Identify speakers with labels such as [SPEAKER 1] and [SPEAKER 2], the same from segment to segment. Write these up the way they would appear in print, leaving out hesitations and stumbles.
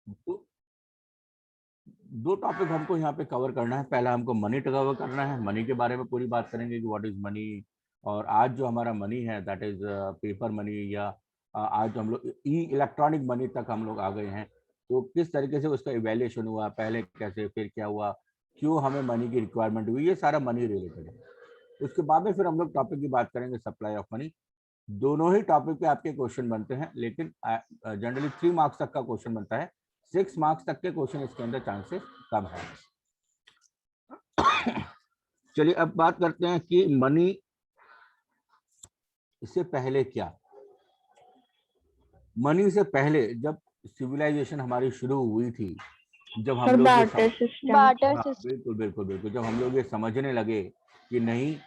[SPEAKER 1] तो दो टॉपिक हमको यहाँ पे कवर करना है। पहला हमको मनी कवर करना है, मनी के बारे में पूरी बात करेंगे कि व्हाट इज मनी। और आज जो हमारा मनी है दैट इज पेपर मनी, या आज हम लोग ई इलेक्ट्रॉनिक मनी तक हम लोग आ गए हैं। तो किस तरीके से उसका इवेल्युएशन हुआ, पहले कैसे, फिर क्या हुआ, क्यों हमें मनी की रिक्वायरमेंट हुई, ये सारा मनी रिलेटेड है। उसके बाद में फिर हम लोग टॉपिक की बात करेंगे सप्लाई ऑफ मनी। दोनों ही टॉपिक पे आपके क्वेश्चन बनते हैं, लेकिन जनरली 3 मार्क्स तक का क्वेश्चन बनता है। 6 मार्क्स तक के क्वेश्चन इसके अंदर चांसेस कम है। चलिए अब बात करते हैं कि मनी इससे पहले क्या। मनी से पहले जब सिविलाइजेशन हमारी शुरू हुई थी, जब हम लोग
[SPEAKER 2] बार्टर सिस्टम।
[SPEAKER 1] बिल्कुल बिल्कुल बिल्कुल, जब हम लोग ये समझने लगे कि नहीं,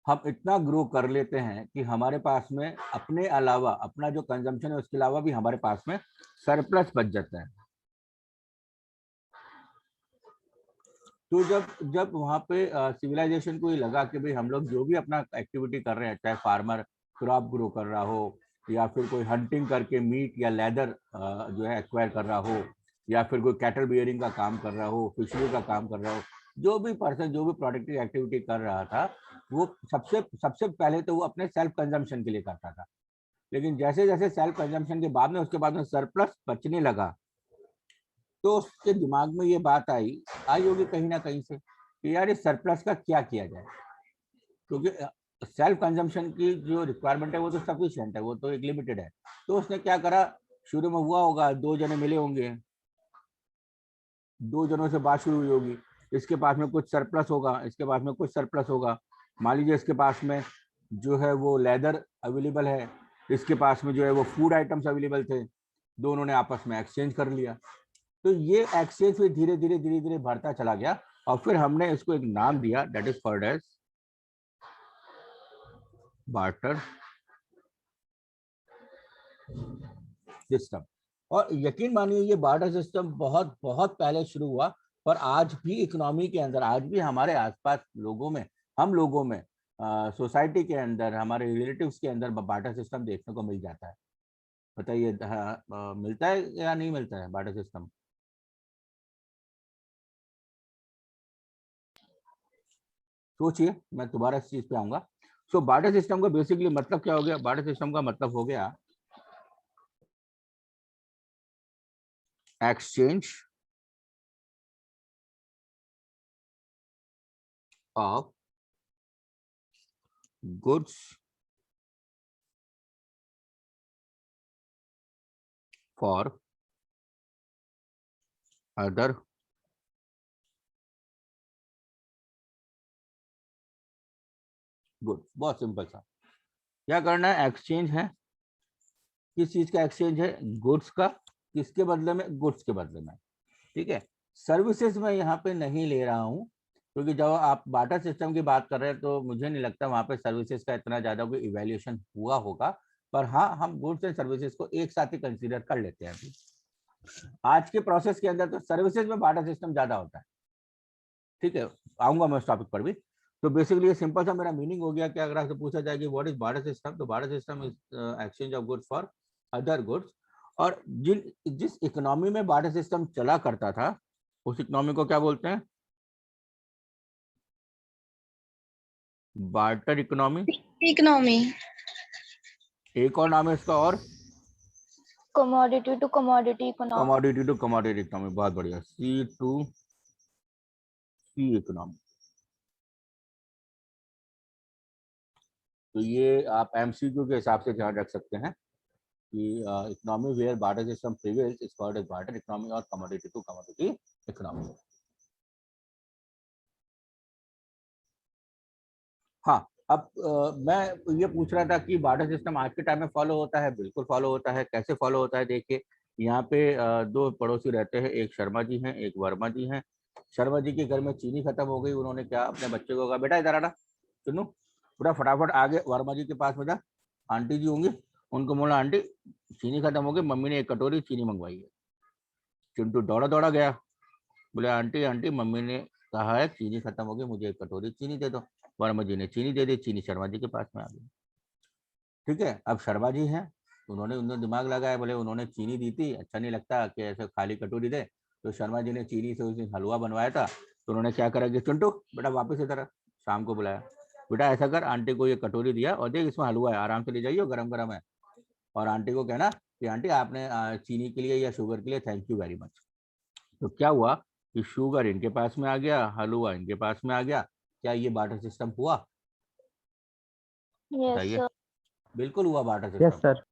[SPEAKER 1] हम इतना ग्रो कर लेते हैं कि हमारे पास में अपने अलावा, अपना जो कंजम्पशन है उसके अलावा भी हमारे पास में सरप्लस बच जाता है। तो जब जब वहाँ पे सिविलाइजेशन को ये लगा कि भाई हम लोग जो भी अपना एक्टिविटी कर रहे हैं, चाहे फार्मर क्रॉप ग्रो कर रहा हो, या फिर कोई हंटिंग करके मीट या लेदर जो है एक्वायर कर रहा हो, या फिर कोई कैटल बियरिंग का काम कर रहा हो, फिशरी का काम कर रहा हो, जो भी पर्सन जो भी प्रोडक्टिव एक्टिविटी कर रहा था, वो सबसे सबसे पहले तो वो अपने सेल्फ कंजम्पशन के लिए करता था। लेकिन जैसे जैसे सेल्फ कंजम्पशन के बाद में, उसके बाद में सरप्लस बचने लगा, तो उसके दिमाग में ये बात आई आई होगी कहीं ना कहीं से कि यार इस सरप्लस का क्या किया जाए, क्योंकि सेल्फ कंजम्पशन की जो रिक्वायरमेंट है वो तो सफिशिएंट है, वो तो एक लिमिटेड है। तो उसने क्या करा, शुरू में हुआ होगा, 2 जने मिले होंगे, 2 जनों से बात शुरू हुई होगी, इसके पास में कुछ सरप्लस होगा, इसके पास में कुछ सरप्लस होगा। मान लीजिए इसके पास में जो है वो लेदर अवेलेबल है, इसके पास में जो है वो फूड आइटम्स अवेलेबल थे, दोनों ने आपस में एक्सचेंज कर लिया। तो ये एक्सचेंज फिर धीरे धीरे धीरे धीरे बढ़ता चला गया, और फिर हमने इसको एक नाम दिया, that is called as barter system. और यकीन मानिए ये बार्टर सिस्टम बहुत बहुत पहले शुरू हुआ, पर आज भी इकोनॉमी के अंदर, आज भी हमारे आसपास लोगों में, हम लोगों में, सोसाइटी के अंदर, हमारे रिलेटिव्स के अंदर बार्टर सिस्टम देखने को मिल जाता है। बताइए, मिलता है या नहीं मिलता है बार्टर सिस्टम? सोचिए, मैं दोबारा इस चीज पे आऊंगा। सो बार्टर सिस्टम का बेसिकली मतलब क्या हो गया? बार्टर सिस्टम का मतलब हो गया exchange of goods for other goods. बहुत सिंपल सा, क्या करना है, एक्सचेंज है, किस चीज का एक्सचेंज है? गुड्स का। किसके बदले में? गुड्स के बदले में। ठीक है। सर्विसेज में यहाँ पे नहीं ले रहा हूँ, क्योंकि जब आप बार्टर सिस्टम की बात कर रहे हैं तो मुझे नहीं लगता वहां पे सर्विसेज का इतना ज्यादा कोई इवेल्युएशन हुआ होगा। पर हाँ, हम गुड्स एंड सर्विसेज को एक साथ ही कंसीडर कर लेते हैं अभी। आज के प्रोसेस के अंदर तो सर्विसेज में बार्टर सिस्टम ज्यादा होता है। ठीक है, आऊंगा मैं उस टॉपिक पर भी। तो बेसिकली ये सिंपल सा मेरा मीनिंग हो गया कि अगर आपसे पूछा जाए कि व्हाट इज बार्टर सिस्टम, तो barter system is exchange of goods for other goods. और जिस इकोनॉमी में बार्टर सिस्टम चला करता था, उस इकोनॉमी को क्या बोलते हैं? Barter economy. एक और नाम है इसका, और
[SPEAKER 2] commodity to commodity economy.
[SPEAKER 1] Commodity to commodity economy. बहुत बढ़िया, सी टू सी इकोनॉमी। तो ये आप एमसीक्यू के हिसाब से ध्यान रख सकते हैं कि economy where barter system prevails is called as barter economy और कमोडिटी टू कमोडिटी इकोनॉमी। हाँ, अब मैं ये पूछ रहा था कि बार्टर सिस्टम आज के टाइम में फॉलो होता है? बिल्कुल फॉलो होता है। कैसे फॉलो होता है? देखिए, यहाँ पे दो पड़ोसी रहते हैं, एक शर्मा जी हैं, एक वर्मा जी हैं। शर्मा जी के घर में चीनी खत्म हो गई, उन्होंने क्या अपने बच्चे को कहा, बेटा इधर आना, सुनो, पूरा फटाफट आगे वर्मा जी के पास में जा, आंटी जी होंगी, उनको बोला आंटी चीनी खत्म हो गई, मम्मी ने 1 कटोरी चीनी मंगवाई है। चिंटू दौड़ा दौड़ा गया, बोले आंटी आंटी मम्मी ने कहा है चीनी खत्म हो गई, मुझे 1 कटोरी चीनी दे दो। वर्मा जी ने चीनी दे दी, चीनी शर्मा जी के पास में आ गई। ठीक है, अब शर्मा जी हैं, उन्होंने उन्होंने दिमाग लगाया, बोले उन्होंने चीनी दी थी, अच्छा नहीं लगता कि ऐसे खाली कटोरी दे, तो शर्मा जी ने चीनी से उस दिन हलवा बनवाया था, तो उन्होंने क्या करा कि चिंटू बेटा वापस इधर आ। शाम को बुलाया, बेटा ऐसा कर, आंटी को ये कटोरी दिया और देख इसमें हलवा है, आराम से ले जाइए, गरम गरम है, और आंटी को कहना कि आंटी आपने चीनी के लिए या शुगर के लिए थैंक यू वेरी मच। तो क्या हुआ कि शुगर इनके पास में आ गया, हलवा इनके पास में आ गया। क्या ये बार्टर सिस्टम हुआ?
[SPEAKER 2] Yes,
[SPEAKER 1] बताइए।
[SPEAKER 2] sir.
[SPEAKER 1] बिल्कुल हुआ बार्टर
[SPEAKER 3] यस
[SPEAKER 1] सिस्टम,
[SPEAKER 3] सर।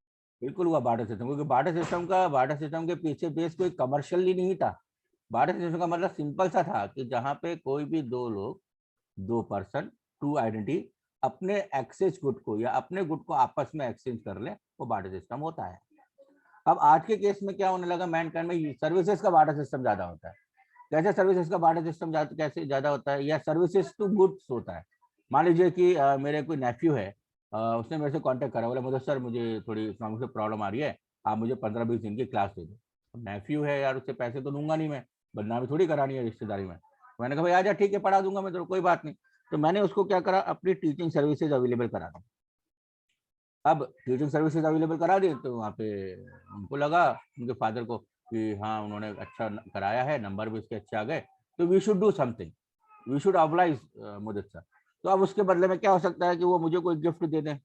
[SPEAKER 1] बिल्कुल हुआ बार्टर सिस्टम, क्योंकि बार्टर सिस्टम के पीछे बेस कोई कमर्शियल ही नहीं था। बार्टर सिस्टम का मतलब सिंपल सा था कि जहां पे कोई भी दो लोग, दो पर्सन, टू आइडेंटिटी अपने एक्सेस गुड को या अपने गुड को आपस में एक्सचेंज कर ले, वो बार्टर सिस्टम होता है। अब आज के केस में क्या होने लगा, मैनकाइंड में सर्विसेज का बार्टर सिस्टम ज्यादा होता है। कैसे सर्विसेज का बार्टर सिस्टम कैसे ज्यादा होता है, या सर्विसेज टू गुड्स होता है। मान लीजिए कि मेरे कोई नेफ्यू है, उसने मेरे से कांटेक्ट करा, बोला मुझे सर मुझे थोड़ी इकोनॉमिक से प्रॉब्लम आ रही है, आप मुझे 15-20 दिन की क्लास दे दो। नेफ्यू है यार, उससे पैसे तो दूंगा नहीं मैं, बदनामी थोड़ी करानी है रिश्तेदारी में। मैंने कहा भाई आ जा, ठीक है पढ़ा दूंगा मैं तो, कोई बात नहीं। तो मैंने उसको क्या करा, अपनी टीचिंग सर्विसेज अवेलेबल करा दी। अब टीचिंग सर्विसेज अवेलेबल करा दी, तो वहाँ पे उनको लगा, उनके फादर को, कि हाँ उन्होंने अच्छा कराया है, नंबर भी उसके अच्छे आ गए, तो we should do something, we should oblige मुदत सर। तो अब उसके बदले में क्या हो सकता है कि वो मुझे कोई गिफ्ट दे दें,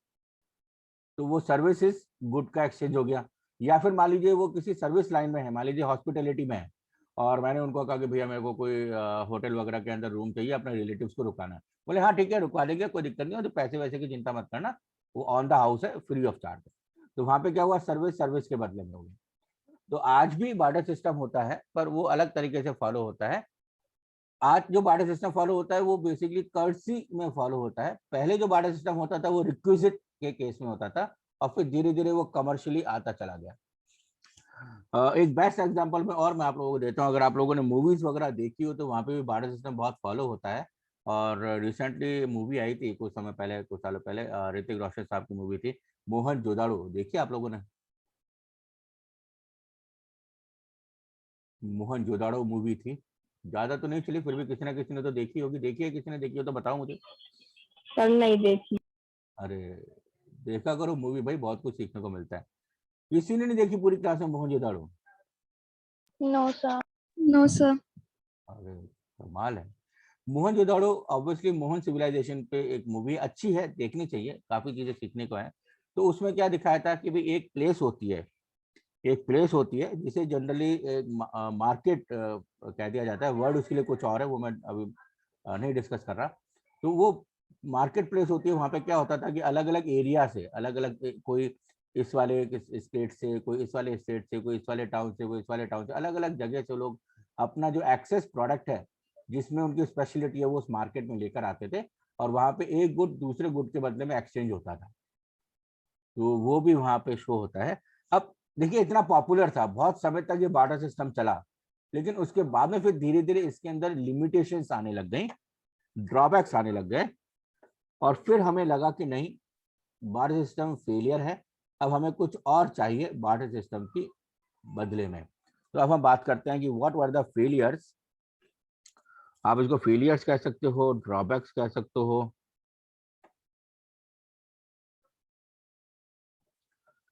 [SPEAKER 1] तो वो सर्विसेज गुड का एक्सचेंज हो गया। या फिर मान लीजिए वो किसी सर्विस लाइन में है, मान लीजिए हॉस्पिटैलिटी में है, और मैंने उनको कहा कि भैया मेरे को कोई होटल वगैरह के अंदर रूम चाहिए, अपने रिलेटिव्स को रुकाना है। बोले हाँ ठीक है रुकवा देंगे, कोई दिक्कत नहीं है, तो पैसे वैसे की चिंता मत करना, वो ऑन द हाउस है, फ्री ऑफ चार्ज। तो वहां पे क्या हुआ, सर्विस सर्विस के बदले में हो गई। तो आज भी बार्टर सिस्टम होता है, पर वो अलग तरीके से फॉलो होता है। आज जो बार्टर सिस्टम फॉलो होता है वो बेसिकली कर्सी में फॉलो होता है। पहले जो बार्टर सिस्टम होता था वो रिक्विजिट के केस में होता था, और फिर धीरे धीरे वो कमर्शियली आता चला गया। एक बेस्ट एग्जांपल में और मैं आप लोगों को देता हूँ, अगर आप लोगों ने मूवीज वगैरह देखी हो तो वहाँ पे भी बार्टर सिस्टम बहुत फॉलो होता है। और रिसेंटली मूवी आई थी कुछ समय पहले, कुछ सालों पहले, ऋतिक रोशन साहब की मूवी थी मोहन जोदाड़ो, देखिए आप लोगों ने? मोहन जोदाड़ो मूवी थी, ज्यादा तो नहीं चली, फिर भी किसी ना किसी ने तो देखी होगी। देखी है किसी ने, देखी हो तो बताओ मुझे।
[SPEAKER 3] सर नहीं देखी।
[SPEAKER 1] अरे देखा करो मूवी भाई, बहुत कुछ सीखने को मिलता है। किसी ने नहीं देखी पूरी क्लास में Mohan जोदाड़ो?
[SPEAKER 2] No, sir.
[SPEAKER 4] No, sir.
[SPEAKER 1] अरे कमाल है। मोहन जोदाड़ो ऑब्वियसली मोहन सिविलाइजेशन पे एक मूवी अच्छी है, देखनी चाहिए, काफी चीजें सीखने को है। तो उसमें क्या दिखाया था कि भाई एक प्लेस होती है, एक प्लेस होती है जिसे जनरली मार्केट कह दिया जाता है, वर्ड उसके लिए कुछ और है, वो मैं अभी नहीं डिस्कस कर रहा। तो वो मार्केट प्लेस होती है, वहाँ पे क्या होता था कि अलग अलग एरिया से, अलग अलग कोई इस वाले स्टेट से, कोई इस वाले स्टेट से, कोई इस वाले टाउन से, कोई इस वाले टाउन से, अलग अलग जगह से लोग अपना जो एक्सेस प्रोडक्ट है, जिसमें उनकी स्पेशलिटी है, वो उस मार्केट में लेकर आते थे, और वहाँ पे एक गुड दूसरे गुड के बदले में एक्सचेंज होता था। तो वो भी वहाँ पे शो होता है। अब देखिए इतना पॉपुलर था, बहुत समय तक ये बार्टर सिस्टम चला, लेकिन उसके बाद में फिर धीरे धीरे इसके अंदर लिमिटेशंस आने लग गई, ड्रॉबैक्स आने लग गए, और फिर हमें लगा कि नहीं, बार्टर सिस्टम फेलियर है, अब हमें कुछ और चाहिए बार्टर सिस्टम की बदले में। तो अब हम बात करते हैं कि व्हाट वर द फेलियर्स। आप इसको फेलियर्स कह सकते हो, ड्रॉबैक्स कह सकते हो,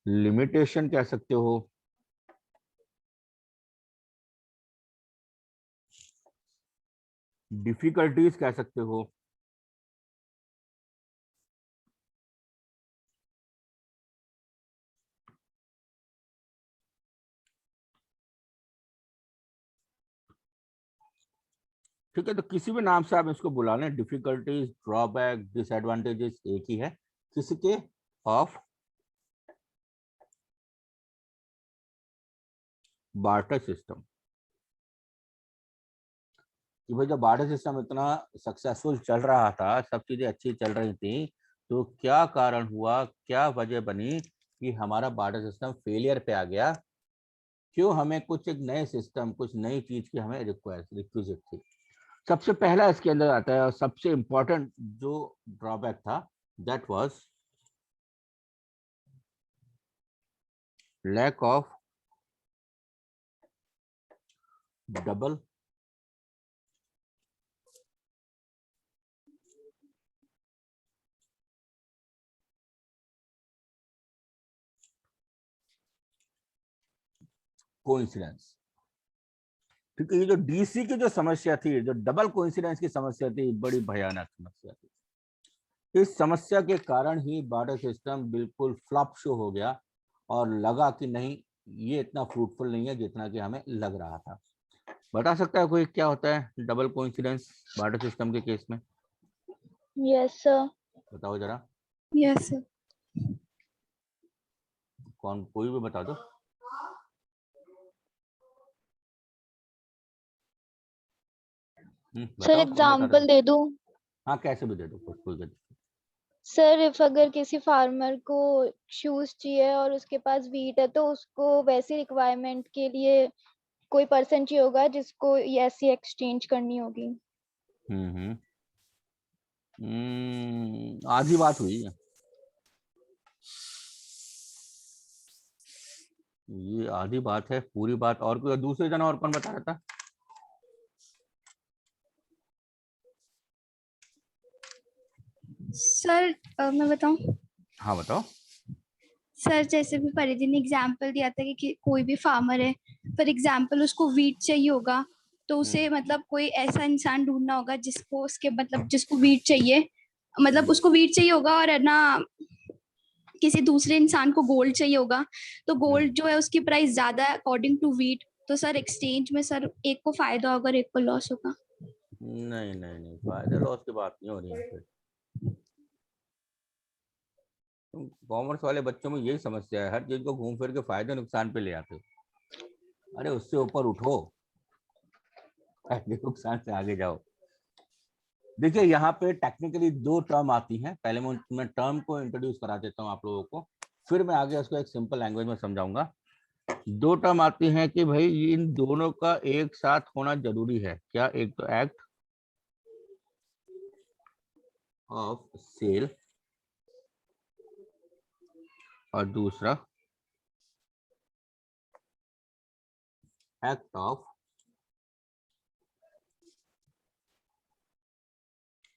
[SPEAKER 1] लिमिटेशन कह सकते हो, डिफिकल्टीज कह सकते हो। ठीक है, तो किसी भी नाम से आप इसको बुला लें, डिफिकल्टीज, ड्रॉबैक, डिसएडवांटेजेस एक ही है, किसके? Of barter system. कि भाई जब बार्टर सिस्टम इतना सक्सेसफुल चल रहा था, सब चीजें अच्छी चल रही थी, तो क्या कारण हुआ, क्या वजह बनी कि हमारा बार्टर सिस्टम फेलियर पे आ गया? क्यों हमें कुछ एक नए सिस्टम, कुछ नई चीज की हमें रिक्विजिट थी? सबसे पहला इसके अंदर आता है, और सबसे इंपॉर्टेंट जो ड्रॉबैक था, that was lack of double coincidence. क्योंकि ये जो डीसी की जो समस्या थी, जो डबल कोइंसिडेंस की समस्या थी, बड़ी भयानक समस्या थी। इस समस्या के कारण ही बार्टर सिस्टम बिल्कुल फ्लॉप शो हो गया और लगा कि नहीं, ये इतना फ्रूटफुल नहीं है जितना कि हमें लग रहा था। बता सकता है कोई क्या होता है डबल कोइंसिडेंस बार्टर सिस्टम के केस में?
[SPEAKER 2] Yes sir.
[SPEAKER 1] बताओ जरा,
[SPEAKER 3] यस सर।
[SPEAKER 1] कौन, कोई भी बता दो।
[SPEAKER 2] सर
[SPEAKER 1] बताओ, कौन बता
[SPEAKER 2] एग्जांपल
[SPEAKER 1] रहा?
[SPEAKER 2] दे दूं?
[SPEAKER 1] हाँ, कैसे भी दे दो, कोई दिक्कत
[SPEAKER 2] सर इफ अगर किसी फार्मर को शूज चाहिए और उसके पास वीट है, तो उसको वैसी रिक्वायरमेंट के लिए कोई पर्सन चाहिए होगा जिसको ऐसी एक्सचेंज करनी होगी।
[SPEAKER 1] नहीं। आधी बात हुई है, ये आधी बात है, पूरी बात और कोई दूसरे जना और कौन बता रहा था?
[SPEAKER 3] सर मैं बताऊं?
[SPEAKER 1] हाँ बताओ।
[SPEAKER 3] सर जैसे भी परिधि ने एग्जाम्पल दिया था कि कोई भी फार्मर है, फॉर एग्जाम्पल उसको वीट चाहिए होगा, तो उसे मतलब कोई ऐसा इंसान ढूंढना होगा जिसको उसके मतलब जिसको वीट चाहिए, मतलब उसको वीट चाहिए होगा और है ना किसी दूसरे इंसान को गोल्ड चाहिए होगा, तो गोल्ड जो है उसकी प्राइस ज्यादा है अकॉर्डिंग टू वीट, तो सर एक्सचेंज में सर एक को फायदा होगा और एक को लॉस होगा।
[SPEAKER 1] नहीं नहीं नहीं, फायदा लॉस की बात नहीं हो रही है। कॉमर्स वाले बच्चों में यही समस्या है, हर चीज को घूम फिर के फायदे नुकसान पे ले आते। अरे उससे ऊपर उठो, फायदे नुकसान से आगे जाओ। देखिए यहाँ पे टेक्निकली दो टर्म आती हैं, पहले मैं टर्म को इंट्रोड्यूस करा देता हूँ आप लोगों को, फिर मैं आगे उसको एक सिंपल लैंग्वेज में समझाऊंगा। दो टर्म आती हैं कि भाई इन दोनों का एक साथ होना जरूरी है क्या? एक तो एक्ट ऑफ सेल और दूसरा एक्ट ऑफ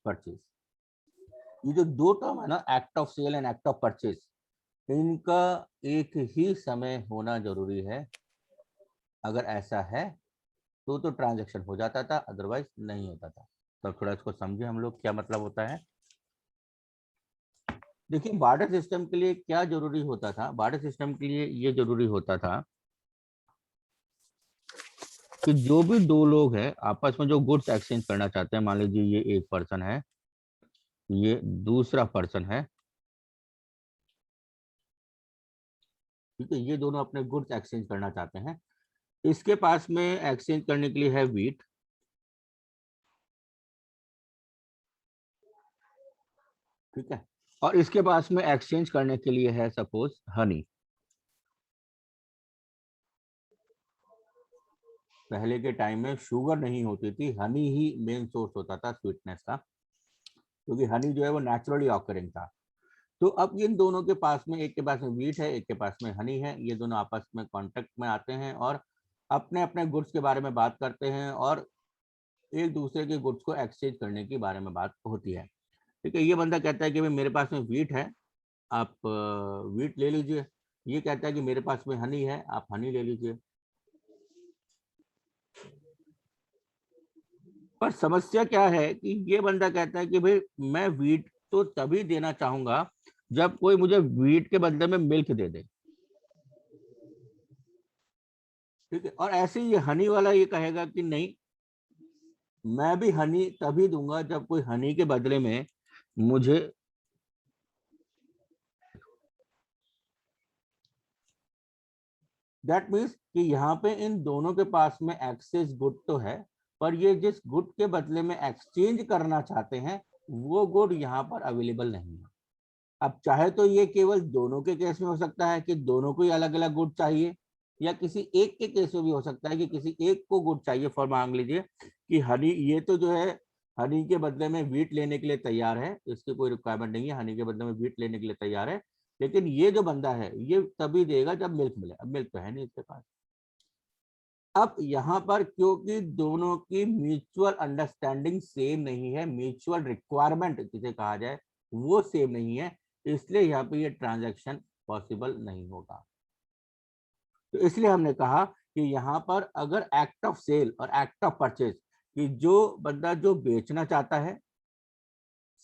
[SPEAKER 1] परचेज। ये जो दो टर्म है ना, act of sale and act of purchase, इनका एक ही समय होना जरूरी है। अगर ऐसा है तो ट्रांजैक्शन हो जाता था, अदरवाइज नहीं होता था। तो थोड़ा इसको समझे हम लोग क्या मतलब होता है। देखिए बार्टर सिस्टम के लिए क्या जरूरी होता था, बार्टर सिस्टम के लिए ये जरूरी होता था कि जो भी दो लोग हैं आपस में जो गुड्स एक्सचेंज करना चाहते हैं, मान लीजिए ये एक पर्सन है, ये दूसरा पर्सन है, ठीक है, ये दोनों अपने गुड्स एक्सचेंज करना चाहते हैं। इसके पास में एक्सचेंज करने के लिए है वीट, ठीक है, और इसके पास में एक्सचेंज करने के लिए है सपोज हनी। पहले के टाइम में शुगर नहीं होती थी, हनी ही मेन सोर्स होता था स्वीटनेस का, क्योंकि हनी जो है वो नेचुरली ऑकरिंग था। तो अब इन दोनों के पास में, एक के पास में वीट है, एक के पास में हनी है, ये दोनों आपस में कांटेक्ट में आते हैं और अपने अपने गुड्स के बारे में बात करते हैं और एक दूसरे के गुड्स को एक्सचेंज करने के बारे में बात होती है। ठीक है, ये बंदा कहता है कि भाई मेरे पास में वीट है, आप वीट ले लीजिए। ये कहता है कि मेरे पास में हनी है, आप हनी ले लीजिए। पर समस्या क्या है कि ये बंदा कहता है कि भाई मैं वीट तो तभी देना चाहूंगा जब कोई मुझे वीट के बदले में मिल्क दे दे, ठीक है। और ऐसे ही ये हनी वाला ये कहेगा कि नहीं, मैं भी हनी तभी दूंगा जब कोई हनी के बदले में मुझे दैट मीन्स कि यहाँ पे इन दोनों के पास में एक्सेस गुड तो है, पर ये जिस गुड के बदले में एक्सचेंज करना चाहते हैं वो गुड यहाँ पर अवेलेबल नहीं है। अब चाहे तो ये केवल दोनों के केस में हो सकता है कि दोनों को ही अलग अलग गुड चाहिए, या किसी एक के केस में भी हो सकता है कि किसी एक को गुड चाहिए। फॉर मान लीजिए कि हनी, ये तो जो है हनी के बदले में वीट लेने के लिए तैयार है, इसकी कोई रिक्वायरमेंट नहीं है, हनी के बदले में वीट लेने के लिए तैयार है, लेकिन ये जो बंदा है ये तभी देगा जब मिल्क मिले। अब मिल्क तो है नहीं इसके पास। अब यहाँ पर क्योंकि दोनों की म्यूचुअल अंडरस्टैंडिंग सेम नहीं है, म्यूचुअल रिक्वायरमेंट जिसे कहा जाए वो सेम नहीं है, इसलिए यहाँ पे ये ट्रांजैक्शन पॉसिबल नहीं होगा। तो इसलिए हमने कहा कि यहाँ पर अगर एक्ट ऑफ सेल और एक्ट ऑफ परचेज, कि जो बंदा जो बेचना चाहता है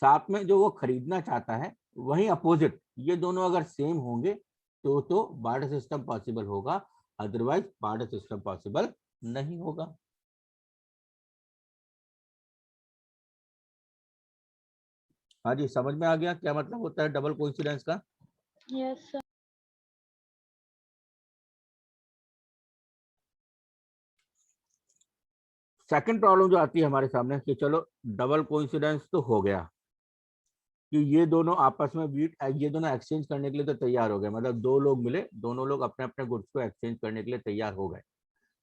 [SPEAKER 1] साथ में जो वो खरीदना चाहता है वही अपोजिट, ये दोनों अगर सेम होंगे तो बार्टर सिस्टम पॉसिबल होगा, अदरवाइज बार्टर सिस्टम पॉसिबल नहीं होगा। हाँ जी, समझ में आ गया क्या मतलब होता है डबल कोइंसिडेंस का?
[SPEAKER 2] Yes sir.
[SPEAKER 1] सेकंड प्रॉब्लम जो आती है हमारे सामने कि चलो डबल कोइंसिडेंस तो हो गया कि ये दोनों आपस में ये दोनों एक्सचेंज करने के लिए तो तैयार हो गए, मतलब दो लोग मिले, दोनों लोग अपने अपने गुड्स को एक्सचेंज करने के लिए तैयार हो गए।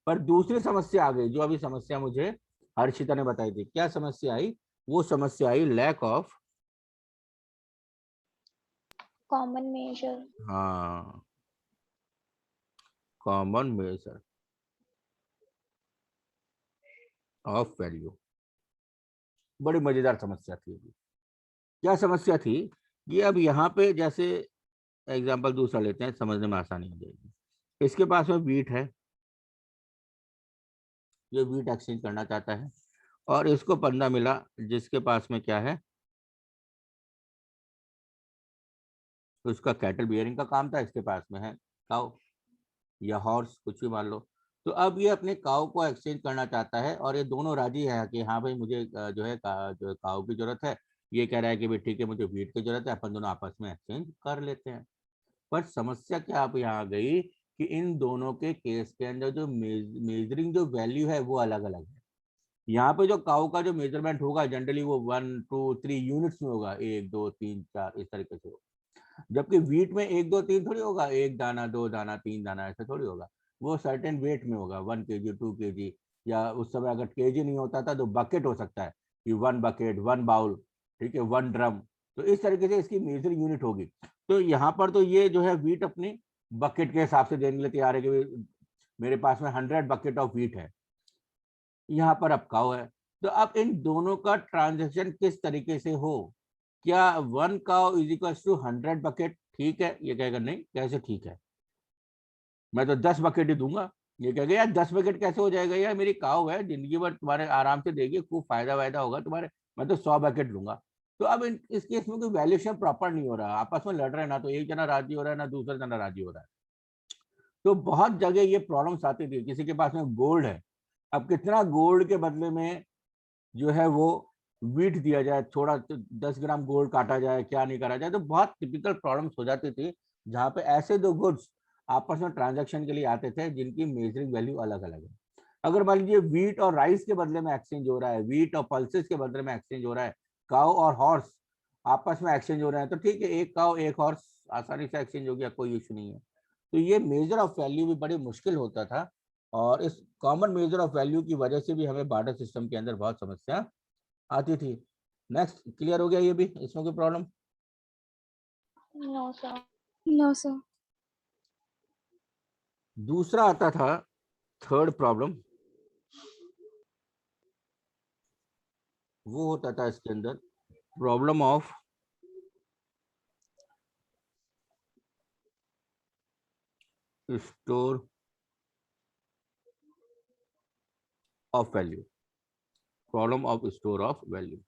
[SPEAKER 1] पर दूसरी समस्या आ गई, जो अभी समस्या मुझे हर्षिता ने बताई थी। क्या समस्या आई? वो समस्या आई लैक ऑफ
[SPEAKER 2] कॉमन मेजर।
[SPEAKER 1] हाँ, कॉमन मेजर ऑफ वैल्यू। बड़ी मजेदार समस्या थी। क्या समस्या थी? ये अब यहाँ पे जैसे एग्जांपल दूसरा लेते हैं, समझने में आसानी हो जाएगी। इसके पास में वीट है, ये वीट एक्सचेंज करना चाहता है, और इसको बंदा मिला जिसके पास में क्या है, तो उसका कैटल बियरिंग का काम था, इसके पास में है काउ या हॉर्स, कुछ भी मान लो। तो अब ये अपने काउ को एक्सचेंज करना चाहता है, और ये दोनों राजी है कि हाँ भाई मुझे जो है जो काउ की जरूरत है, ये कह रहा है कि भाई ठीक है मुझे वीट की जरूरत है, अपन दोनों आपस में एक्सचेंज कर लेते हैं। पर समस्या क्या अब यहाँ आ गई कि इन दोनों के केस के अंदर जो मेजरिंग जो वैल्यू है वो अलग अलग है। यहाँ पे जो काउ का जो मेजरमेंट होगा जनरली वो 1 2 3 यूनिट्स में होगा, 1 2 3 4 इस तरीके से होगा। जबकि वीट में 1 2 3 थोड़ी होगा, 1 दाना 2 दाना 3 दाना ऐसा थोड़ी होगा। वो सर्टेन वेट में होगा, 1 kg 2 kg, या उस समय अगर केजी नहीं होता था तो बकेट हो सकता है कि 1 बकेट 1 बाउल, ठीक है, 1 ड्रम। तो इस तरीके से इसकी मेजरिंग यूनिट होगी। तो यहाँ पर तो ये जो है वीट अपनी बकेट के हिसाब से देने के लिए तैयार है कि मेरे पास में 100 बकेट ऑफ वीट है, यहाँ पर अब काउ है। तो अब इन दोनों का ट्रांजेक्शन किस तरीके से हो? क्या 1 cow = 100 बकेट ठीक है? ये कहेगा नहीं, कैसे ठीक है, मैं तो 10 बकेट ही दूंगा। ये कहेगा यार 10 बकेट कैसे हो जाएगा, यार मेरी काउ है, जिंदगी भर तुम्हारे आराम से देगी, खूब फायदा वायदा होगा तुम्हारे, मैं तो 100 बकेट लूंगा। तो अब इस केस में कोई वैल्यूएशन प्रॉपर नहीं हो रहा, आपस में लड़ रहे हैं, ना तो एक जना राजी हो रहा है ना दूसरा जना राजी हो रहा है। तो बहुत जगह ये प्रॉब्लम्स आती थी, किसी के पास में गोल्ड है, अब कितना गोल्ड के बदले में जो है वो वीट दिया जाए, थोड़ा 10 ग्राम गोल्ड काटा जाए, क्या नहीं करा जाए। तो बहुत टिपिकल प्रॉब्लम्स हो जाती थी जहाँ पे ऐसे दो गुड्स आपस में ट्रांजैक्शन के लिए आते थे जिनकी मेजरिंग वैल्यू अलग अलग है। अगर मान लीजिए वीट और राइस के बदले में एक्सचेंज हो रहा है, वीट और पल्सेस के बदले में एक्सचेंज हो रहा है, काउ और हॉर्स आपस में एक्सचेंज हो रहे हैं, तो ठीक है, एक काउ एक हॉर्स आसानी से एक्सचेंज हो गया, कोई इशू नहीं है। तो ये मेजर ऑफ वैल्यू भी बड़ी मुश्किल होता था, और इस कॉमन मेजर ऑफ वैल्यू की वजह से भी हमें बार्टर सिस्टम के अंदर बहुत समस्या आती थी। नेक्स्ट, क्लियर हो गया ये भी, इसमें कोई problem?
[SPEAKER 2] No sir.
[SPEAKER 3] No sir.
[SPEAKER 1] दूसरा आता था थर्ड प्रॉब्लम, वो होता था इसके अंदर problem of store of value, problem of store of value.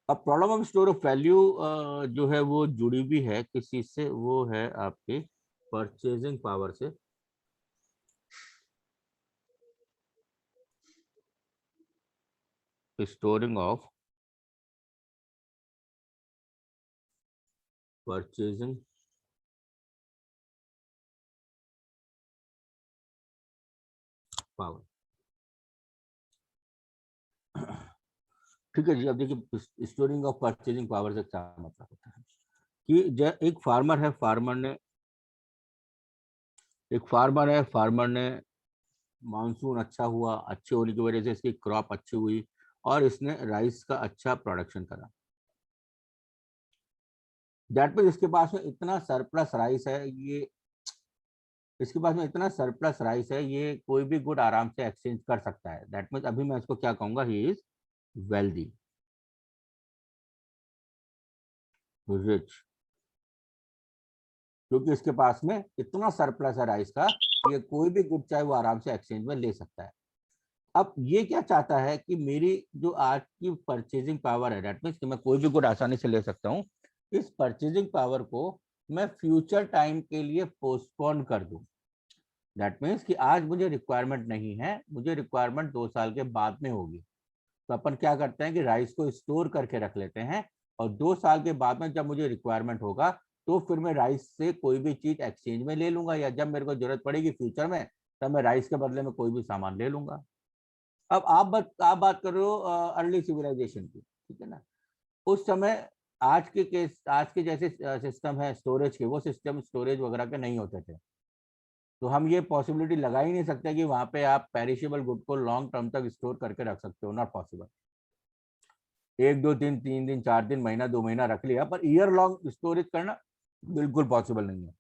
[SPEAKER 1] अब problem of store of value जो है वो जुड़ी भी है किस चीज से, वो है आपके परचेजिंग पावर से। Storing of purchasing power. ठीक है जी, अब देखिए स्टोरिंग ऑफ परचेजिंग पावर से क्या मतलब होता है कि एक फार्मर है, फार्मर ने मानसून अच्छा हुआ, अच्छे होने की वजह से इसकी क्रॉप अच्छी हुई, और इसने राइस का अच्छा प्रोडक्शन करा। दैट मीन्स इसके पास में इतना सरप्लस राइस है, ये कोई भी गुड आराम से एक्सचेंज कर सकता है। दैट मीन्स अभी मैं इसको क्या कहूंगा, ही इज वेल्दी, रिच। क्योंकि इसके पास में इतना सरप्लस है राइस का कि ये कोई भी गुड चाहे वो आराम से एक्सचेंज में ले सकता है। अब ये क्या चाहता है कि मेरी जो आज की परचेजिंग पावर है, दैट मीन्स कि मैं कोई भी गुड आसानी से ले सकता हूँ, इस परचेजिंग पावर को मैं फ्यूचर टाइम के लिए पोस्टपोन कर दूं। दैट मीन्स कि आज मुझे रिक्वायरमेंट नहीं है, मुझे रिक्वायरमेंट 2 साल के बाद में होगी। तो अपन क्या करते हैं कि राइस को स्टोर करके रख लेते हैं और 2 साल के बाद में जब मुझे रिक्वायरमेंट होगा तो फिर मैं राइस से कोई भी चीज एक्सचेंज में ले लूंगा, या जब मेरे को जरूरत पड़ेगी फ्यूचर में तब मैं राइस के बदले में कोई भी सामान ले लूंगा। अब आप बात कर रहे हो अर्ली सिविलाइजेशन की, ठीक है ना। उस समय आज के जैसे सिस्टम है स्टोरेज के, वो सिस्टम स्टोरेज वगैरह के नहीं होते थे। तो हम ये पॉसिबिलिटी लगा ही नहीं सकते कि वहां पे आप पेरिशेबल गुड को लॉन्ग टर्म तक स्टोर करके रख सकते हो, नॉट पॉसिबल। 1 2 दिन 3 दिन 4 दिन महीना 2 महीना रख लिया, पर ईयर लॉन्ग स्टोरेज करना बिल्कुल पॉसिबल नहीं है।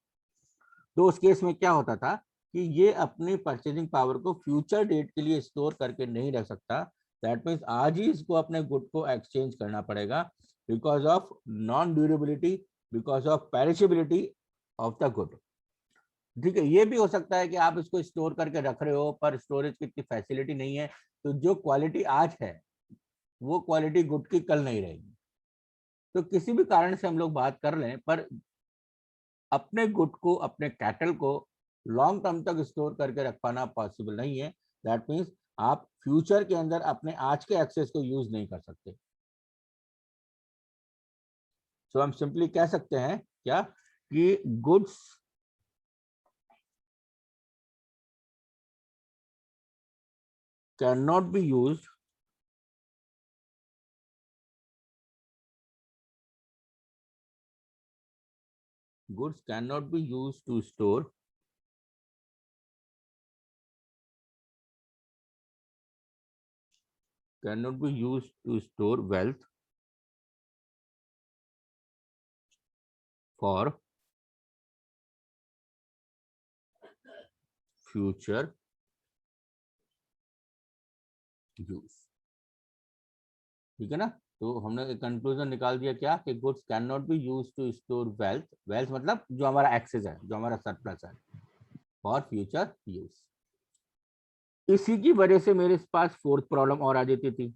[SPEAKER 1] तो उस केस में क्या होता था कि ये अपनी परचेजिंग पावर को फ्यूचर डेट के लिए स्टोर करके नहीं रख सकता। दैट मीन्स आज ही इसको अपने गुड को एक्सचेंज करना पड़ेगा because of non durability, because of perishability of the good. ठीक है, ये भी हो सकता है कि आप इसको स्टोर करके रख रहे हो पर स्टोरेज की इतनी फैसिलिटी नहीं है, तो जो क्वालिटी आज है वो क्वालिटी गुड की कल नहीं रहेगी। तो किसी भी कारण से हम लोग बात कर लें, पर अपने गुड को, अपने कैटल को लॉन्ग टर्म तक स्टोर करके रख पाना पॉसिबल नहीं है। दैट मीन्स आप फ्यूचर के अंदर अपने आज के एक्सेस को यूज नहीं कर सकते। सो हम सिंपली कह सकते हैं क्या कि goods can not be used goods cannot be used to store wealth for future use। ठीक है ना। तो हमने एक कंक्लूजन निकाल दिया क्या कि goods can not be use to store wealth, wealth मतलब जो हमारा एक्सेस है, जो हमारा सरप्लस है, फॉर फ्यूचर यूज। इसी की वजह से मेरे पास फोर्थ प्रॉब्लम और आ जाती थी।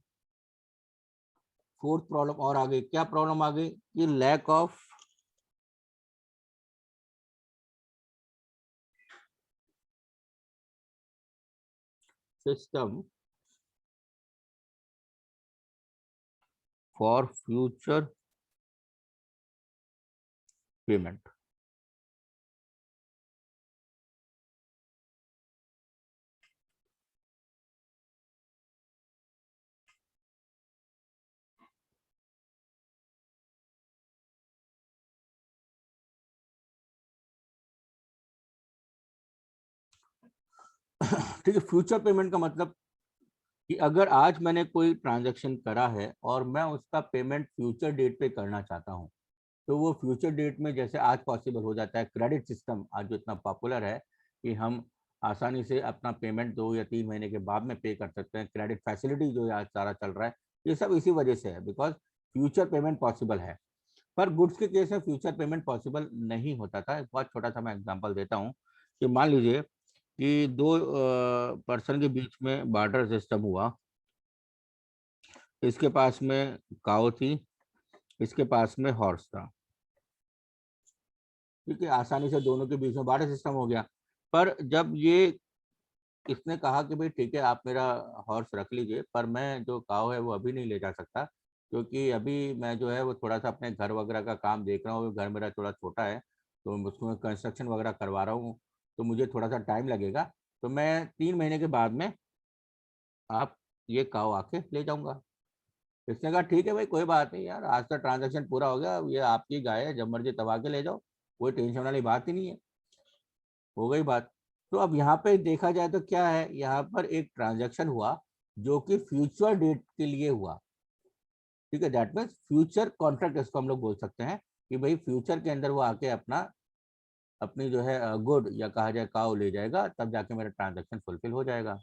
[SPEAKER 1] फोर्थ प्रॉब्लम और आ गई, क्या प्रॉब्लम आ गई कि lack of system for future payment. ठीक है, फ्यूचर पेमेंट का मतलब कि अगर आज मैंने कोई ट्रांजैक्शन करा है और मैं उसका पेमेंट फ्यूचर डेट पे करना चाहता हूँ, तो वो फ्यूचर डेट में जैसे आज पॉसिबल हो जाता है, क्रेडिट सिस्टम आज जो इतना पॉपुलर है कि हम आसानी से अपना पेमेंट 2 या 3 महीने के बाद में पे कर सकते हैं, क्रेडिट फैसिलिटी जो आज सारा चल रहा है, ये सब इसी वजह से है, बिकॉज फ्यूचर पेमेंट पॉसिबल है। पर गुड्स के केस में फ्यूचर पेमेंट पॉसिबल नहीं होता था। एक बहुत छोटा सा मैं एग्जाम्पल देता हूँ कि मान लीजिए कि 2 पर्सन के बीच में बार्टर सिस्टम हुआ। इसके पास में काऊ थी, इसके पास में हॉर्स था। ठीक है, आसानी से दोनों के बीच में बार्टर सिस्टम हो गया। पर जब ये इसने कहा कि भाई ठीक है आप मेरा हॉर्स रख लीजिए, पर मैं जो काऊ है वो अभी नहीं ले जा सकता, क्योंकि अभी मैं जो है वो थोड़ा सा अपने घर वगैरह का काम देख रहा हूँ, घर मेरा थोड़ा छोटा है, तो उसमें कंस्ट्रक्शन वगैरह करवा रहा हूँ, तो मुझे थोड़ा सा टाइम लगेगा, तो मैं 3 महीने के बाद में आप ये काऊ आके ले जाऊंगा। इसने कहा ठीक है भाई, कोई बात नहीं यार, आज का ट्रांजैक्शन पूरा हो गया, ये आपकी गाय है, जब मर्जी तब आके ले जाओ, कोई टेंशन वाली बात ही नहीं है, हो गई बात। तो अब यहाँ पे देखा जाए तो क्या है, यहाँ पर एक ट्रांजैक्शन हुआ जो कि फ्यूचर डेट के लिए हुआ। ठीक है, दैट मीन्स फ्यूचर कॉन्ट्रैक्ट इसको हम लोग बोल सकते हैं कि भाई फ्यूचर के अंदर वो आके अपना अपनी जो है गुड या कहा जाए काऊ ले जाएगा, तब जाके मेरा ट्रांजैक्शन फुलफिल हो जाएगा।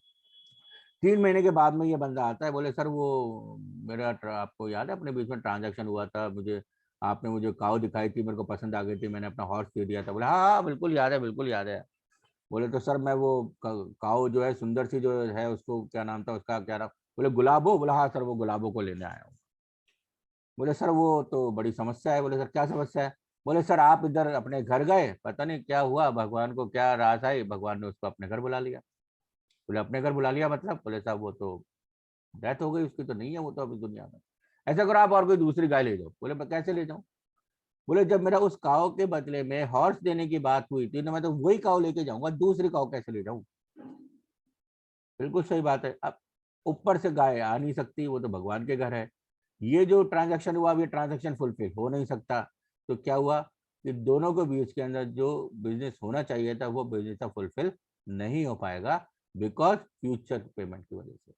[SPEAKER 1] 3 महीने के बाद में ये बंदा आता है, बोले सर वो मेरा आपको याद है अपने बीच में ट्रांजैक्शन हुआ था, मुझे आपने मुझे काऊ दिखाई थी, मेरे को पसंद आ गई थी, मैंने अपना हॉर्स दे दिया था। बोले हाँ हाँ बिल्कुल याद है, बिल्कुल याद है। बोले तो सर मैं वो काऊ जो है सुंदर सी जो है, उसको क्या नाम था उसका, क्या नाम? बोले गुलाबो। बोला हाँ सर वो गुलाबो को लेने आया हूँ। बोले सर वो तो बड़ी समस्या है। बोले सर क्या समस्या है? बोले सर आप इधर अपने घर गए, पता नहीं क्या हुआ, भगवान को क्या रास आई, भगवान ने उसको अपने घर बुला लिया। बोले अपने घर बुला लिया मतलब? बोले साहब वो तो डेथ हो गई उसकी, तो नहीं है वो तो अभी दुनिया में। ऐसा करो आप और कोई दूसरी गाय ले जाओ। बोले मैं कैसे ले जाऊं? बोले जब मेरा उस काव के बदले में हॉर्स देने की बात हुई थी ना, मैं तो वही काव लेके जाऊंगा, दूसरी काव कैसे ले जाऊं? बिल्कुल सही बात है। अब ऊपर से गाय आ नहीं सकती, वो तो भगवान के घर है। ये जो ट्रांजैक्शन हुआ, ये ट्रांजैक्शन फुलफिल हो नहीं सकता। तो क्या हुआ कि दोनों के बीच के अंदर जो बिजनेस होना चाहिए था वो बिजनेस फुलफिल नहीं हो पाएगा, बिकॉज फ्यूचर पेमेंट की वजह से।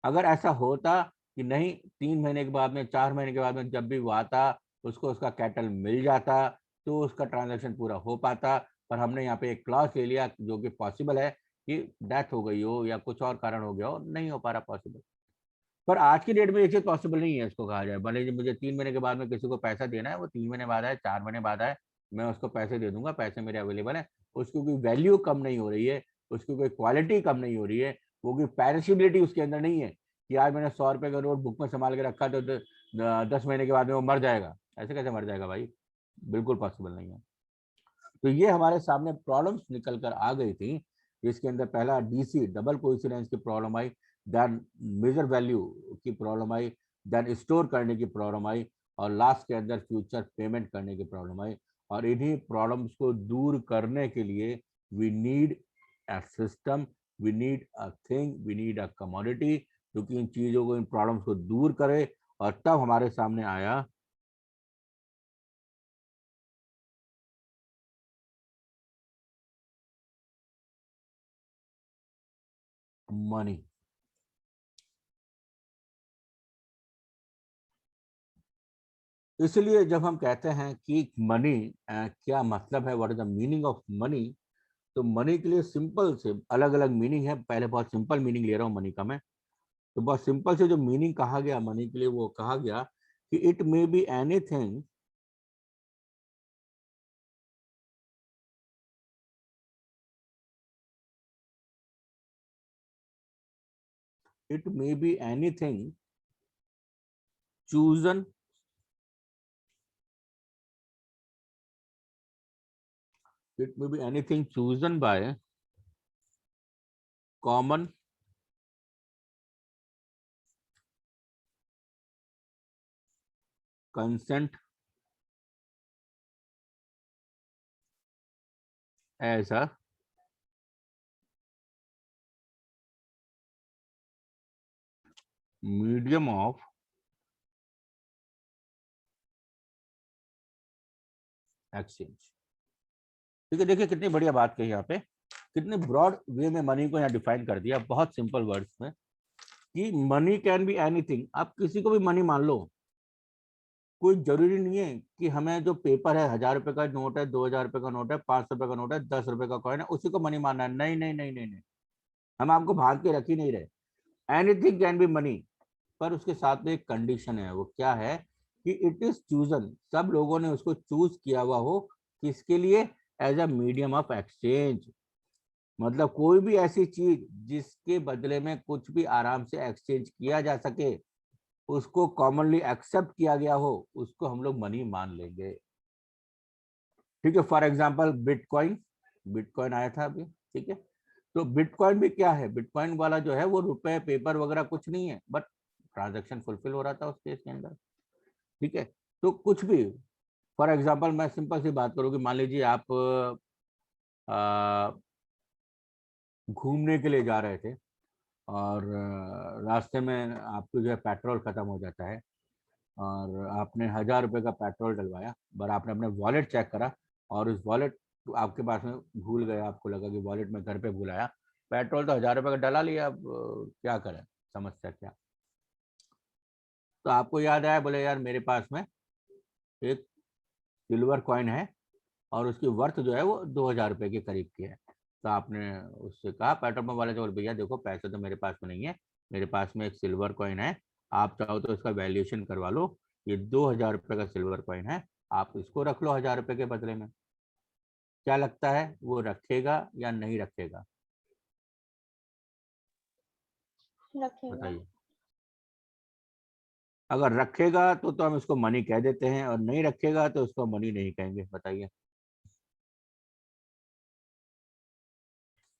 [SPEAKER 1] अगर ऐसा होता कि नहीं 3 महीने के बाद में, 4 महीने के बाद में जब भी वो आता, उसको उसका कैटल मिल जाता, तो उसका ट्रांजैक्शन पूरा हो पाता। पर हमने यहाँ पे एक क्लॉज ले लिया जो कि पॉसिबल है कि डेथ हो गई हो या कुछ और कारण हो गया हो, नहीं हो पा रहा पॉसिबल। पर आज की डेट में ये चीज पॉसिबल नहीं है, इसको कहा जाए भले ही मुझे 3 महीने के बाद में किसी को पैसा देना है, वो 3 महीने बाद आए, 4 महीने बाद आए, मैं उसको पैसे दे दूंगा, पैसे मेरे अवेलेबल है। उसकी कोई वैल्यू कम नहीं हो रही है, उसकी कोई क्वालिटी कम नहीं हो रही है, वो कोई पैरिशेबिलिटी उसके अंदर नहीं है कि आज मैंने 100 रुपए का नोट बुक में संभाल के रखा तो 10 महीने के बाद में वो मर जाएगा। ऐसे कैसे मर जाएगा भाई? बिल्कुल पॉसिबल नहीं है। तो ये हमारे सामने प्रॉब्लम्स निकल कर आ गई थी। इसके अंदर पहला डीसी डबल कोइंसिडेंस की प्रॉब्लम आई, देन मेजर वैल्यू की प्रॉब्लम आई, देन स्टोर करने की प्रॉब्लम आई, और लास्ट के अंदर फ्यूचर पेमेंट करने की प्रॉब्लम आई। और इन्हीं प्रॉब्लम्स को दूर करने के लिए we need a system, we need a thing, we need a commodity, जो कि इन चीजों को, इन प्रॉब्लम्स को दूर करे। और तब हमारे सामने आया मनी। इसलिए जब हम कहते हैं कि मनी क्या मतलब है, what is the meaning of money, तो मनी के लिए सिंपल से अलग अलग मीनिंग है। पहले बहुत सिंपल मीनिंग ले रहा हूँ मनी का मैं। तो बहुत सिंपल से जो मीनिंग कहा गया मनी के लिए, वो कहा गया कि it may be anything it may be anything chosen it may be anything chosen by common consent as a medium of exchange। ठीक है, देखिए कितनी बढ़िया बात कही यहाँ पे, कितने ब्रॉड वे में मनी को यहाँ डिफाइन कर दिया, बहुत सिंपल वर्ड्स में, कि मनी कैन बी एनीथिंग। आप किसी को भी मनी मान लो, कोई जरूरी नहीं है कि हमें जो पेपर है, 1000 रुपए का नोट है, 2000 रुपए का नोट है, 500 रुपए का नोट है, 10 रुपए का कॉइन है, उसी को मनी मानना है। नहीं नहीं नहीं नहीं नहीं, हम आपको भाग के रख ही नहीं रहे। एनीथिंग कैन बी मनी, पर उसके साथ में एक कंडीशन है। वो क्या है? कि इट इज चूजन, सब लोगों ने उसको चूज किया हुआ हो, किसके लिए? As a medium of exchange. मतलब कोई भी ऐसी चीज जिसके बदले में कुछ भी आराम से एक्सचेंज किया जा सके, उसको कॉमनली एक्सेप्ट किया गया हो, उसको हम लोग मनी मान लेंगे। ठीक है, फॉर एग्जाम्पल बिटकॉइन, बिटकॉइन आया था अभी, ठीक है। तो बिटकॉइन भी क्या है? बिटकॉइन वाला जो है वो रुपए पेपर वगैरह कुछ नहीं है, बट ट्रांजेक्शन फुलफिल हो रहा था उस केस के अंदर। ठीक है, तो कुछ भी, फॉर एग्जाम्पल मैं सिंपल सी बात करूँ कि मान लीजिए आप घूमने के लिए जा रहे थे, और रास्ते में आपको जो है पेट्रोल खत्म हो जाता है, और आपने 1000 रुपए का पेट्रोल डलवाया, पर आपने अपने वॉलेट चेक करा, और उस वॉलेट आपके पास में भूल गया, आपको लगा कि वॉलेट में घर पे भूल आया, पेट्रोल तो 1000 रुपए का डला लिया, अब क्या करें, समस्या क्या? तो आपको याद आया, बोले यार मेरे पास में एक सिल्वर कॉइन है, और उसकी वर्थ जो है वो 2000 रुपए के करीब की है। तो आपने उससे कहा, पेट्रोल पंप वाले से, बोले भैया देखो पैसे तो मेरे पास में नहीं है, मेरे पास में एक सिल्वर कॉइन है, आप चाहो तो इसका वैल्यूएशन करवा लो, ये 2000 रुपये का सिल्वर कॉइन है, आप इसको रख लो 1000 रुपये के बदले में। क्या लगता है वो रखेगा या नहीं रखेगा?
[SPEAKER 2] रखेगा।
[SPEAKER 1] बताइए। अगर रखेगा तो हम इसको मनी कह देते हैं, और नहीं रखेगा तो उसको मनी नहीं कहेंगे। बताइए।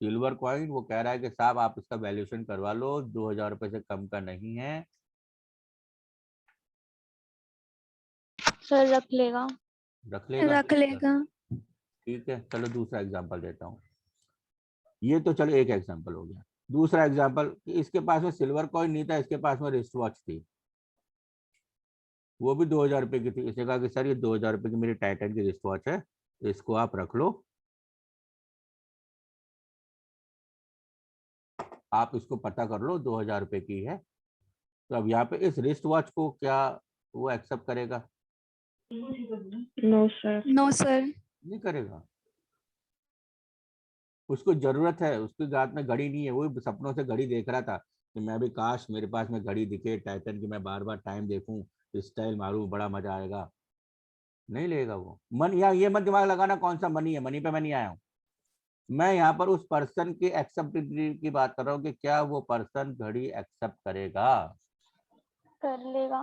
[SPEAKER 1] सिल्वर कॉइन वो कह रहा है कि साहब आप इसका वैल्यूएशन करवा लो, 2000 रुपये से कम का नहीं है।
[SPEAKER 2] सर रख लेगा।
[SPEAKER 1] रख लेगा।
[SPEAKER 3] रख लेगा।
[SPEAKER 1] ठीक है, चलो दूसरा एग्जांपल देता हूँ। ये तो चलो एक एग्जांपल हो गया। दूसरा एग्जांपल, इसके पास में सिल्वर कॉइन नहीं था, इसके पास में रिस्ट वॉच थी, वो भी 2000 रुपये की थी। इसने कहा कि सर ये 2000 रुपये की मेरी टाइटन की रिस्ट वॉच है, इसको आप रख लो, आप इसको पता कर लो 2000 रुपये की है। तो अब यहाँ पे इस रिस्ट वॉच को क्या वो एक्सेप्ट करेगा?
[SPEAKER 4] No sir.
[SPEAKER 3] No sir.
[SPEAKER 1] नहीं करेगा। उसको जरूरत है, उसके हाथ में घड़ी नहीं है, वो भी सपनों से घड़ी देख रहा था कि मैं भी काश मेरे पास में घड़ी दिखे टाइटन की, मैं बार बार टाइम देखूं, स्टाइल मारूं, बड़ा मजा आएगा। नहीं लेगा वो। मन या ये मत दिमाग लगाना कौन सा मनी है, मनी पे मैं नहीं आया हूँ। मैं यहाँ पर उस पर्सन की एक्सेप्टेबिलिटी की बात कर रहा हूँ कि क्या वो पर्सन घड़ी एक्सेप्ट करेगा।
[SPEAKER 2] कर लेगा।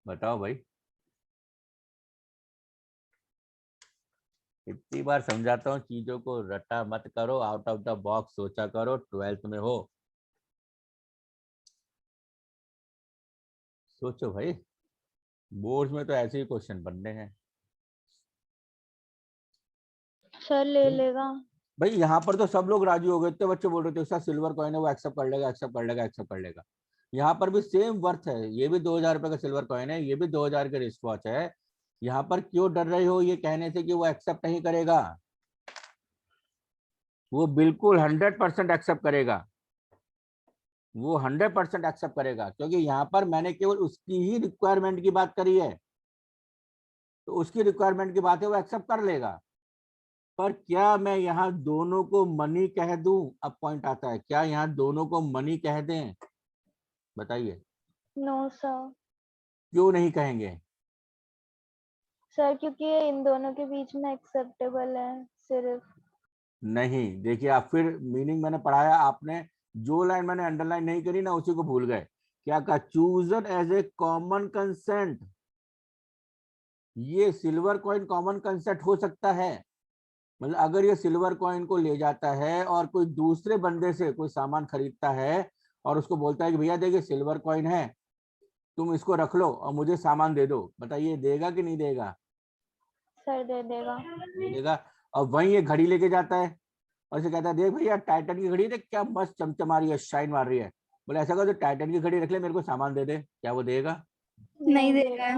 [SPEAKER 1] बताओ भाई। इतनी बार समझाता हूँ, चीजों को रटा मत करो, आउट ऑफ द बॉक्स सोचा करो, 12th में हो। सोचो भाई, बोर्ड में तो ऐसे ही क्वेश्चन बनने हैं।
[SPEAKER 2] सर ले लेगा।
[SPEAKER 1] भाई यहाँ पर तो सब लोग राजी हो गए, इतने बच्चे बोल रहे थे उसका सिल्वर कॉइन है वो एक्सेप्ट कर लेगा, एक्सेप्ट कर लेगा, एक्सेप्ट कर लेगा। यहाँ पर भी सेम वर्थ है, ये भी 2000 रुपये का सिल्वर कॉइन है, ये भी 2000 का रिस्ट वॉच है। यहाँ पर क्यों डर रहे हो ये कहने से कि वो एक्सेप्ट नहीं करेगा? वो बिल्कुल 100% एक्सेप्ट करेगा, वो 100% एक्सेप्ट करेगा, क्योंकि यहाँ पर मैंने केवल उसकी ही रिक्वायरमेंट की बात करी है। तो उसकी रिक्वायरमेंट की बात है, वो एक्सेप्ट कर लेगा। पर क्या मैं यहाँ दोनों को मनी कह दूं? अब पॉइंट आता है, क्या यहाँ दोनों को मनी कह दें? बताइए।
[SPEAKER 2] No sir.
[SPEAKER 1] क्यों नहीं कहेंगे?
[SPEAKER 2] सर क्योंकि ये इन दोनों के बीच में एक्सेप्टेबल है सिर्फ।
[SPEAKER 1] नहीं, देखिए आप फिर मीनिंग मैंने पढ़ाया, आपने जो लाइन मैंने अंडरलाइन नहीं करी ना उसी को भूल गए। क्या कहा? Chosen as a common consent. ये सिल्वर कॉइन कॉमन कंसेंट हो सकता है। मतलब अगर ये सिल्वर कॉइन को ले जाता है और कोई दूसरे बंदे से कोई सामान खरीदता है और उसको बोलता है कि भैया देखिए सिल्वर कॉइन है, तुम इसको रख लो और मुझे सामान दे दो, बताइए देगा कि नहीं देगा?
[SPEAKER 2] सर दे देगा।
[SPEAKER 1] दे देगा। और वहीं ये घड़ी लेके जाता है और इसे कहता है देख भैया टाइटन की घड़ी देख क्या मस्त चमचमा रही है, शाइन मार रही है। बोले ऐसा कर तो टाइटन की घड़ी रख ले, मेरे को सामान दे दे, क्या वो देगा?
[SPEAKER 3] नहीं देगा।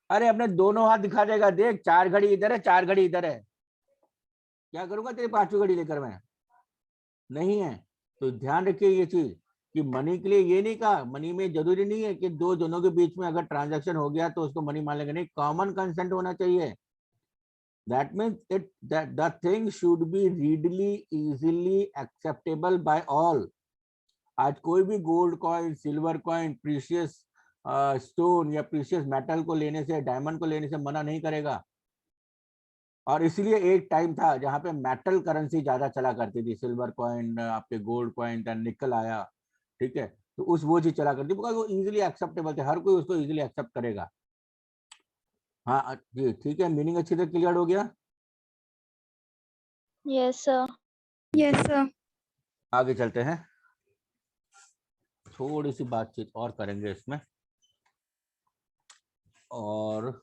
[SPEAKER 1] अरे अपने दोनों हाथ दिखा देगा, देख 4 घड़ी इधर है, 4 घड़ी इधर है, क्या करूंगा तेरी 5वीं घड़ी लेकर मैं? नहीं है। तो ध्यान रखिए ये चीज कि मनी के लिए ये नहीं कहा, मनी में जरूरी नहीं है कि दो जनों के बीच में अगर ट्रांजैक्शन हो गया तो उसको मनी मान लेंगे, नहीं, कॉमन कंसेंट होना चाहिए। That means it that the thing should be readily easily acceptable bye all. आज कोई भी gold coin, silver coin, precious stone या प्रीशियस मेटल को लेने से, डायमंड को लेने से मना नहीं करेगा। और इसलिए एक टाइम था जहां पे मेटल करेंसी ज्यादा चला करती थी, सिल्वर कॉइन, आपके गोल्ड कॉइन, निकल आया, ठीक है, तो उस वो चीज चला करती, बिकॉज वो इजीली एक्सेप्टेबल थे, हर कोई उसको इजीली एक्सेप्ट करेगा। हाँ जी ठीक है, मीनिंग अच्छी तरह क्लियर हो गया।
[SPEAKER 2] Yes sir.
[SPEAKER 3] Yes sir.
[SPEAKER 1] आगे चलते हैं, थोड़ी सी बातचीत और करेंगे इसमें। और